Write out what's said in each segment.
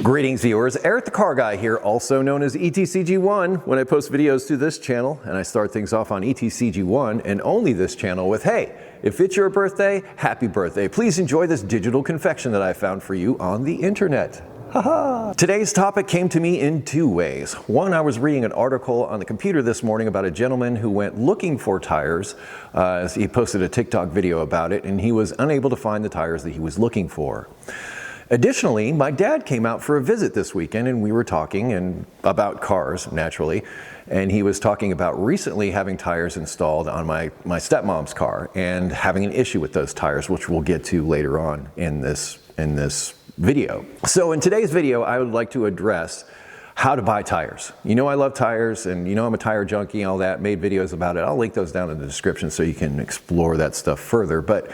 Greetings viewers, Eric the Car Guy here, also known as ETCG1 when I post videos to this channel, and I start things off on ETCG1 and only this channel with, hey, if it's your birthday, happy birthday. Please enjoy this digital confection that I found for you on the internet. Haha. Today's topic came to me in two ways. One, I was reading an article on the computer this morning about a gentleman who went looking for tires. He posted a TikTok video about it, and he was unable to find the tires that he was looking for. Additionally, my dad came out for a visit this weekend and we were talking about cars, naturally, and he was talking about recently having tires installed on my stepmom's car and having an issue with those tires, which we'll get to later on in this video. So in today's video, I would like to address how to buy tires. You know I love tires, and you know I'm a tire junkie and all that, made videos about it. I'll link those down in the description so you can explore that stuff further. But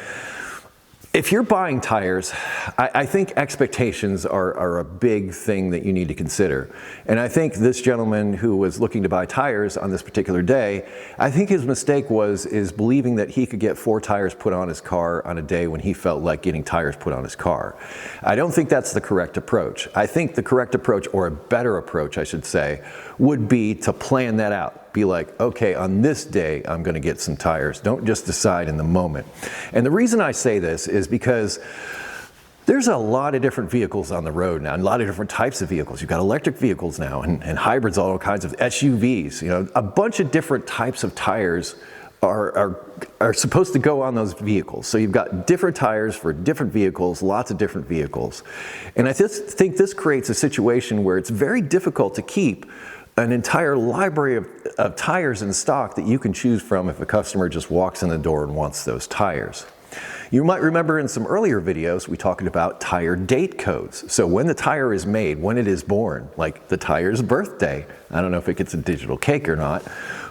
if you're buying tires, I think expectations are a big thing that you need to consider. And I think this gentleman who was looking to buy tires on this particular day, I think his mistake is believing that he could get 4 tires put on his car on a day when he felt like getting tires put on his car. I don't think that's the correct approach. I think the correct approach, or a better approach I should say, would be to plan that out. Be like, okay, on this day, I'm gonna get some tires. Don't just decide in the moment. And the reason I say this is because there's a lot of different vehicles on the road now, and a lot of different types of vehicles. You've got electric vehicles now, and hybrids, all kinds of SUVs, you know, a bunch of different types of tires are supposed to go on those vehicles. So you've got different tires for different vehicles, lots of different vehicles. And I think this creates a situation where it's very difficult to keep an entire library of tires in stock that you can choose from if a customer just walks in the door and wants those tires. You might remember in some earlier videos we talked about tire date codes. So when the tire is made, when it is born, like the tire's birthday. I don't know if it gets a digital cake or not,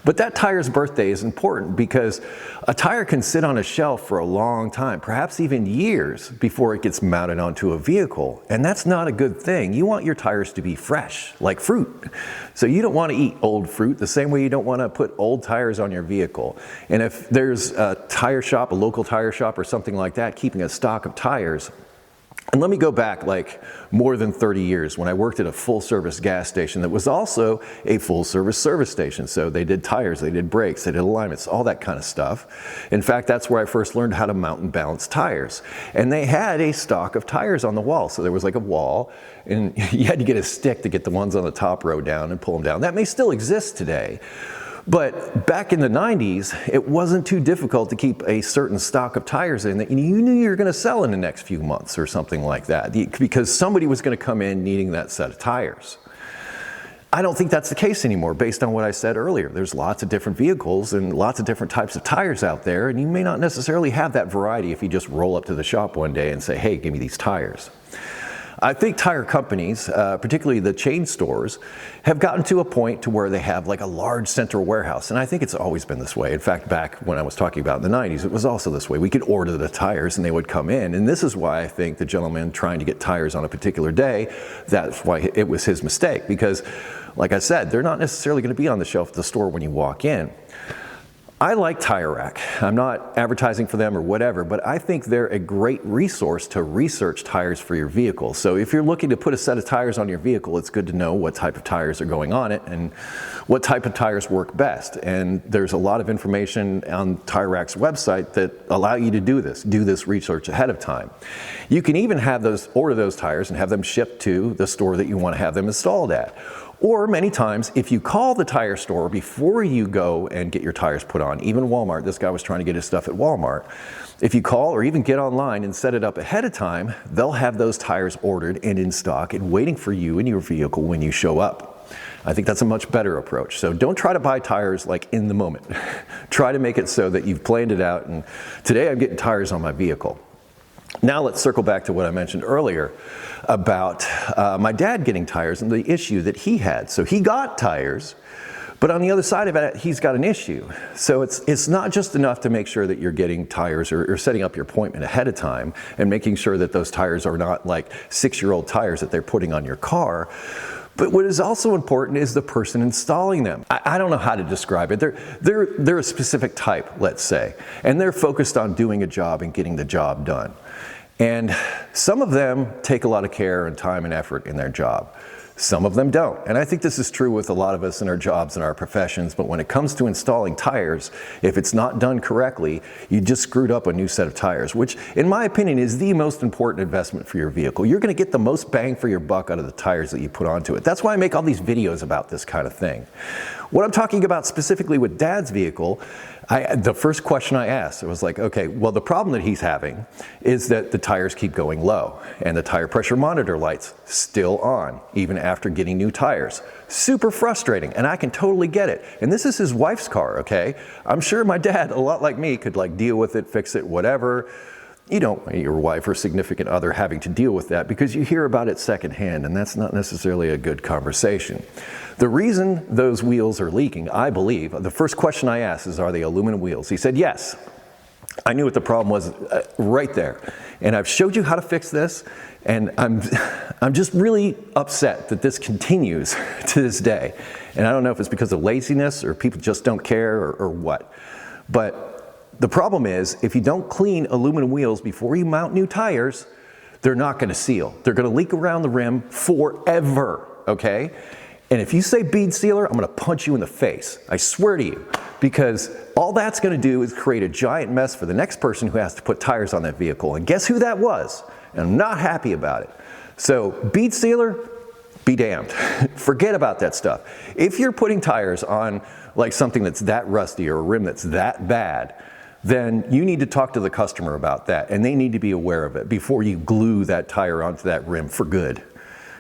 but that tire's birthday is important because a tire can sit on a shelf for a long time, perhaps even years before it gets mounted onto a vehicle. And that's not a good thing. You want your tires to be fresh, like fruit. So you don't want to eat old fruit the same way you don't want to put old tires on your vehicle. And if there's a tire shop, a local tire shop or something like that, keeping a stock of tires, and let me go back like more than 30 years when I worked at a full-service gas station that was also a full-service service station. So they did tires, they did brakes, they did alignments, all that kind of stuff. In fact, that's where I first learned how to mount and balance tires. And they had a stock of tires on the wall. So there was like a wall, and you had to get a stick to get the ones on the top row down and pull them down. That may still exist today. But back in the 90s, it wasn't too difficult to keep a certain stock of tires in that you knew you were going to sell in the next few months or something like that, because somebody was going to come in needing that set of tires. I don't think that's the case anymore based on what I said earlier. There's lots of different vehicles and lots of different types of tires out there, and you may not necessarily have that variety if you just roll up to the shop one day and say, hey, give me these tires. I think tire companies, particularly the chain stores, have gotten to a point to where they have like a large central warehouse. And I think it's always been this way. In fact, back when I was talking about in the 90s, it was also this way. We could order the tires and they would come in. And this is why I think the gentleman trying to get tires on a particular day, that's why it was his mistake. Because, like I said, they're not necessarily going to be on the shelf at the store when you walk in. I like Tire Rack. I'm not advertising for them or whatever, but I think they're a great resource to research tires for your vehicle. So if you're looking to put a set of tires on your vehicle, it's good to know what type of tires are going on it and what type of tires work best. And there's a lot of information on Tire Rack's website that allow you to do this research ahead of time. You can even order those tires and have them shipped to the store that you want to have them installed at. Or many times, if you call the tire store before you go and get your tires put on, even Walmart, this guy was trying to get his stuff at Walmart. If you call or even get online and set it up ahead of time, they'll have those tires ordered and in stock and waiting for you in your vehicle when you show up. I think that's a much better approach. So don't try to buy tires like in the moment. Try to make it so that you've planned it out, and today I'm getting tires on my vehicle. Now let's circle back to what I mentioned earlier about my dad getting tires and the issue that he had. So he got tires, but on the other side of it, he's got an issue. So it's not just enough to make sure that you're getting tires or setting up your appointment ahead of time and making sure that those tires are not like 6-year-old tires that they're putting on your car. But what is also important is the person installing them. I don't know how to describe it. They're a specific type, let's say, and they're focused on doing a job and getting the job done. And some of them take a lot of care and time and effort in their job. Some of them don't. And I think this is true with a lot of us in our jobs and our professions, but when it comes to installing tires, if it's not done correctly, you just screwed up a new set of tires, which in my opinion is the most important investment for your vehicle. You're gonna get the most bang for your buck out of the tires that you put onto it. That's why I make all these videos about this kind of thing. What I'm talking about specifically with Dad's vehicle, the first question I asked, it was like, okay, well, the problem that he's having is that the tires keep going low and the tire pressure monitor light's still on, even after getting new tires. Super frustrating, and I can totally get it. And this is his wife's car, okay? I'm sure my dad, a lot like me, could like deal with it, fix it, whatever. You don't want your wife or significant other having to deal with that because you hear about it secondhand, and that's not necessarily a good conversation. The reason those wheels are leaking, I believe, the first question I asked is, are they aluminum wheels? He said, yes. I knew what the problem was right there. And I've showed you how to fix this, and I'm just really upset that this continues to this day. And I don't know if it's because of laziness or people just don't care or what. But the problem is, if you don't clean aluminum wheels before you mount new tires, they're not gonna seal. They're gonna leak around the rim forever, okay? And if you say bead sealer, I'm gonna punch you in the face. I swear to you, because all that's gonna do is create a giant mess for the next person who has to put tires on that vehicle. And guess who that was? And I'm not happy about it. So bead sealer, be damned. Forget about that stuff. If you're putting tires on like something that's that rusty or a rim that's that bad, then you need to talk to the customer about that, and they need to be aware of it before you glue that tire onto that rim for good.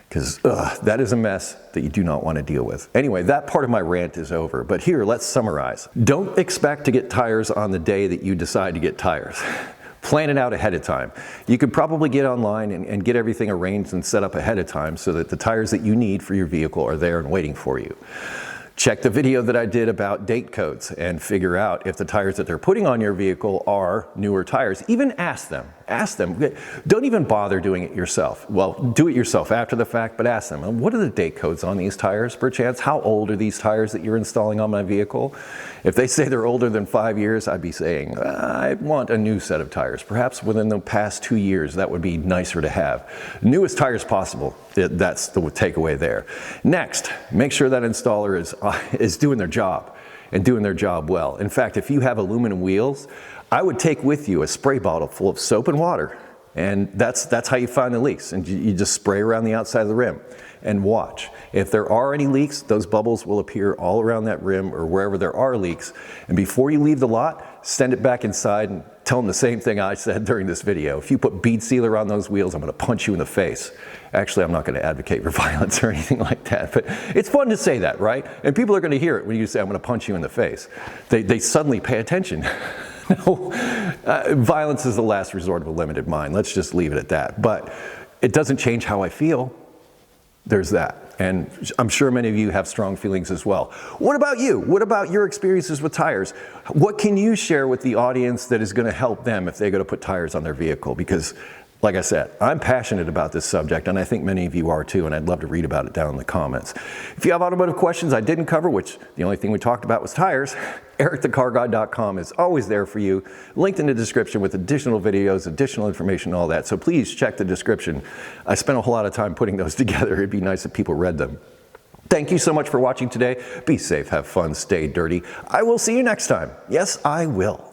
Because that is a mess that you do not want to deal with. Anyway, that part of my rant is over, but here, let's summarize. Don't expect to get tires on the day that you decide to get tires. Plan it out ahead of time. You could probably get online and get everything arranged and set up ahead of time so that the tires that you need for your vehicle are there and waiting for you. Check the video that I did about date codes and figure out if the tires that they're putting on your vehicle are newer tires. Even ask them. Ask them. Don't even bother doing it yourself. Well, do it yourself after the fact, but ask them, what are the date codes on these tires, perchance? How old are these tires that you're installing on my vehicle? If they say they're older than 5 years, I'd be saying, I want a new set of tires. Perhaps within the past 2 years, that would be nicer to have. Newest tires possible. That's the takeaway there. Next, make sure that installer is doing their job and doing their job well. In fact, if you have aluminum wheels, I would take with you a spray bottle full of soap and water. And that's how you find the leaks. And you just spray around the outside of the rim and watch. If there are any leaks, those bubbles will appear all around that rim or wherever there are leaks. And before you leave the lot, send it back inside and tell them the same thing I said during this video. If you put bead sealer on those wheels, I'm gonna punch you in the face. Actually, I'm not gonna advocate for violence or anything like that, but it's fun to say that, right? And people are gonna hear it when you say, I'm gonna punch you in the face. They suddenly pay attention. No, violence is the last resort of a limited mind. Let's just leave it at that. But it doesn't change how I feel. There's that. And I'm sure many of you have strong feelings as well. What about you? What about your experiences with tires? What can you share with the audience that is going to help them if they're going to put tires on their vehicle? Because, like I said, I'm passionate about this subject, and I think many of you are too, and I'd love to read about it down in the comments. If you have automotive questions I didn't cover, which the only thing we talked about was tires, ericthecarguy.com is always there for you, linked in the description with additional videos, additional information, all that. So please check the description. I spent a whole lot of time putting those together. It'd be nice if people read them. Thank you so much for watching today. Be safe, have fun, stay dirty. I will see you next time. Yes, I will.